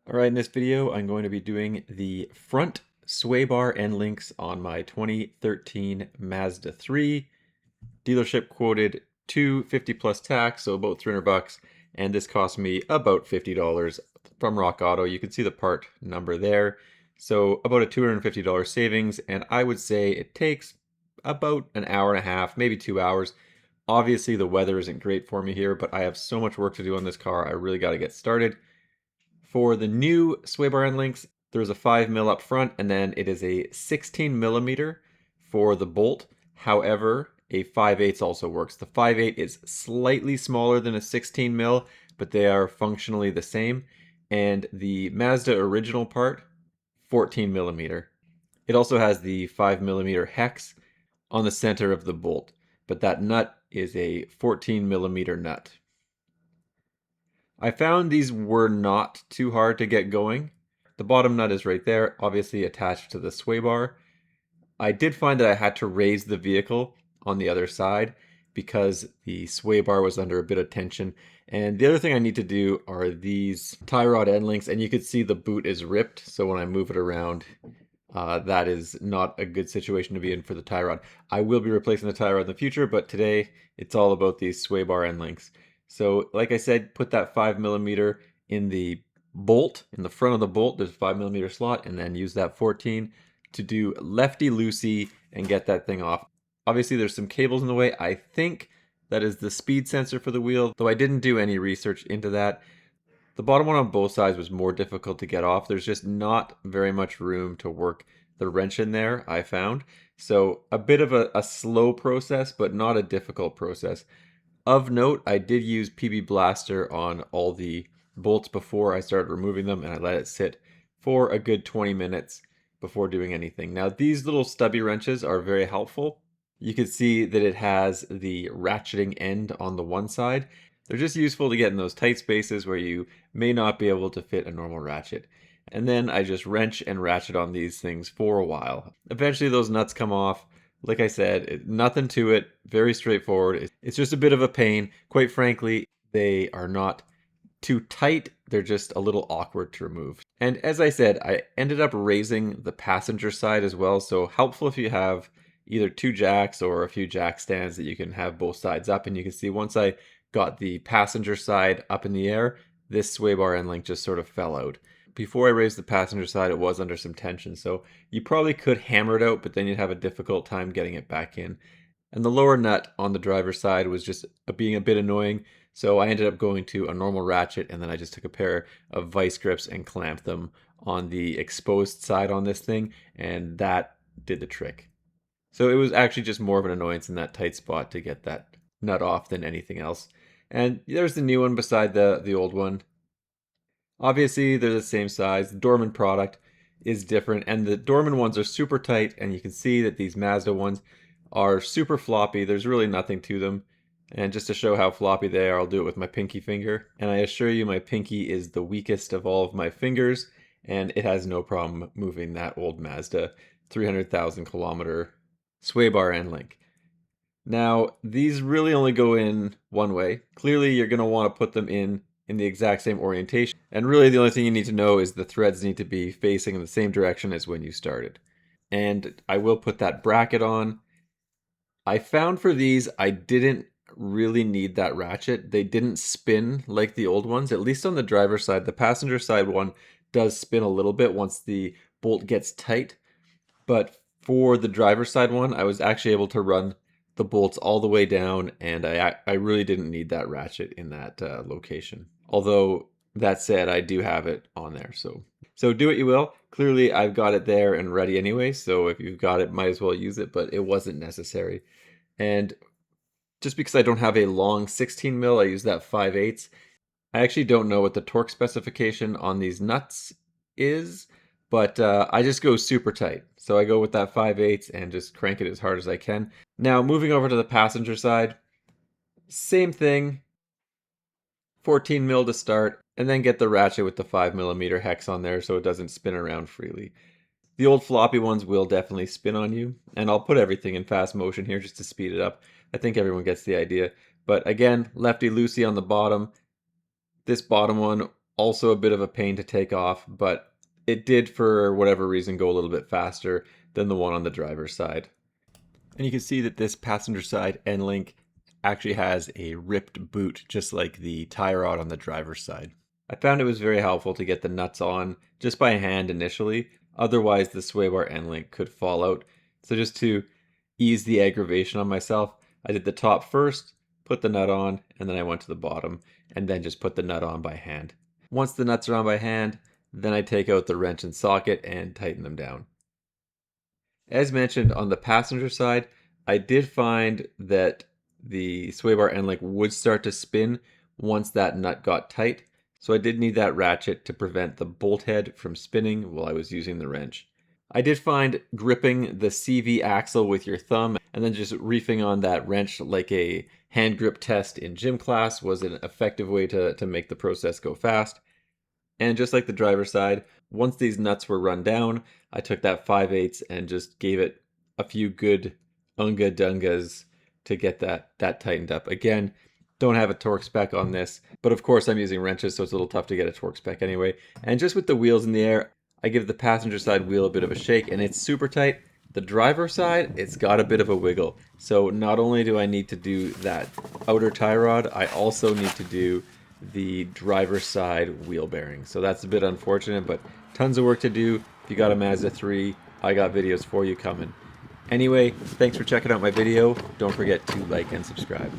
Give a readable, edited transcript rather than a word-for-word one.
Alright, in this video I'm going to be doing the front sway bar end links on my 2013 Mazda 3. Dealership quoted 250 plus tax, so about 300 bucks, and this cost me about $50 from Rock Auto. You can see the part number there. So about a $250 savings, and I would say it takes about an hour and a half, maybe 2 hours. Obviously the weather isn't great for me here, but I have so much work to do on this car, I really got to get started. For the new sway bar end links, there's a 5 mil up front, and then it is a 16 millimeter for the bolt. However, a 5/8 also works. The 5/8 is slightly smaller than a 16 mil, but they are functionally the same. And the Mazda original part, 14 millimeter. It also has the 5 millimeter hex on the center of the bolt, but that nut is a 14 millimeter nut. I found these were not too hard to get going. The bottom nut is right there, obviously attached to the sway bar. I did find that I had to raise the vehicle on the other side because the sway bar was under a bit of tension. And the other thing I need to do are these tie rod end links, and you can see the boot is ripped. So when I move it around, that is not a good situation to be in for the tie rod. I will be replacing the tie rod in the future, but today it's all about these sway bar end links. So like I said, put that 5 millimeter in the bolt, in the front of the bolt, there's a 5 millimeter slot, and then use that 14 to do lefty-loosey and get that thing off. Obviously there's some cables in the way. I think that is the speed sensor for the wheel, though I didn't do any research into that. The bottom one on both sides was more difficult to get off. There's just not very much room to work the wrench in there, I found. So a bit of a slow process, but not a difficult process. Of note, I did use PB Blaster on all the bolts before I started removing them, and I let it sit for a good 20 minutes before doing anything. Now, these little stubby wrenches are very helpful. You can see that it has the ratcheting end on the one side. They're just useful to get in those tight spaces where you may not be able to fit a normal ratchet. And then I just wrench and ratchet on these things for a while. Eventually those nuts come off. Like I said, nothing to it, very straightforward. It's just a bit of a pain. Quite frankly, they are not too tight, they're just a little awkward to remove. And as I said, I ended up raising the passenger side as well, so helpful if you have either two jacks or a few jack stands that you can have both sides up. And you can see once I got the passenger side up in the air, this sway bar end link just sort of fell out. Before I raised the passenger side, it was under some tension, so you probably could hammer it out, but then you'd have a difficult time getting it back in. And the lower nut on the driver's side was just being a bit annoying, so I ended up going to a normal ratchet, and then I just took a pair of vice grips and clamped them on the exposed side on this thing, and that did the trick. So it was actually just more of an annoyance in that tight spot to get that nut off than anything else. And there's the new one beside the old one. Obviously, they're the same size. The Dorman product is different, and the Dorman ones are super tight, and you can see that these Mazda ones are super floppy. There's really nothing to them. And just to show how floppy they are, I'll do it with my pinky finger. And I assure you my pinky is the weakest of all of my fingers, and it has no problem moving that old Mazda 300,000 kilometer sway bar end link. Now, these really only go in one way. Clearly, you're going to want to put them in the exact same orientation. And really the only thing you need to know is the threads need to be facing in the same direction as when you started. And I will put that bracket on. I found for these, I didn't really need that ratchet. They didn't spin like the old ones, at least on the driver's side. The passenger side one does spin a little bit once the bolt gets tight. But for the driver's side one, I was actually able to run the bolts all the way down, and I really didn't need that ratchet in that location. Although, that said, I do have it on there, so do what you will. Clearly, I've got it there and ready anyway, so if you've got it, might as well use it, but it wasn't necessary. And just because I don't have a long 16 mil, I use that 5/8. I actually don't know what the torque specification on these nuts is, but I just go super tight. So I go with that 5/8 and just crank it as hard as I can. Now, moving over to the passenger side, same thing. 14 mil to start, and then get the ratchet with the 5 millimeter hex on there so it doesn't spin around freely. The old floppy ones will definitely spin on you, and I'll put everything in fast motion here just to speed it up. I think everyone gets the idea. But again, lefty-loosey on the bottom. This bottom one also a bit of a pain to take off, but it did, for whatever reason, go a little bit faster than the one on the driver's side. And you can see that this passenger side end link actually has a ripped boot, just like the tie rod on the driver's side. I found it was very helpful to get the nuts on just by hand initially, otherwise the sway bar end link could fall out. So just to ease the aggravation on myself, I did the top first, put the nut on, and then I went to the bottom, and then just put the nut on by hand. Once the nuts are on by hand, then I take out the wrench and socket and tighten them down. As mentioned, on the passenger side, I did find that the sway bar end link would start to spin once that nut got tight, so I did need that ratchet to prevent the bolt head from spinning while I was using the wrench. I did find gripping the CV axle with your thumb and then just reefing on that wrench like a hand grip test in gym class was an effective way to make the process go fast. And just like the driver's side, once these nuts were run down, I took that 5/8 and just gave it a few good unga dungas to get that tightened up. Again, don't have a torque spec on this, but of course I'm using wrenches, so it's a little tough to get a torque spec anyway. And just with the wheels in the air, I give the passenger side wheel a bit of a shake, and it's super tight. The driver's side, it's got a bit of a wiggle. So not only do I need to do that outer tie rod, I also need to do the driver's side wheel bearing. So that's a bit unfortunate, but tons of work to do. If you got a Mazda 3, I got videos for you coming. Anyway, thanks for checking out my video. Don't forget to like and subscribe.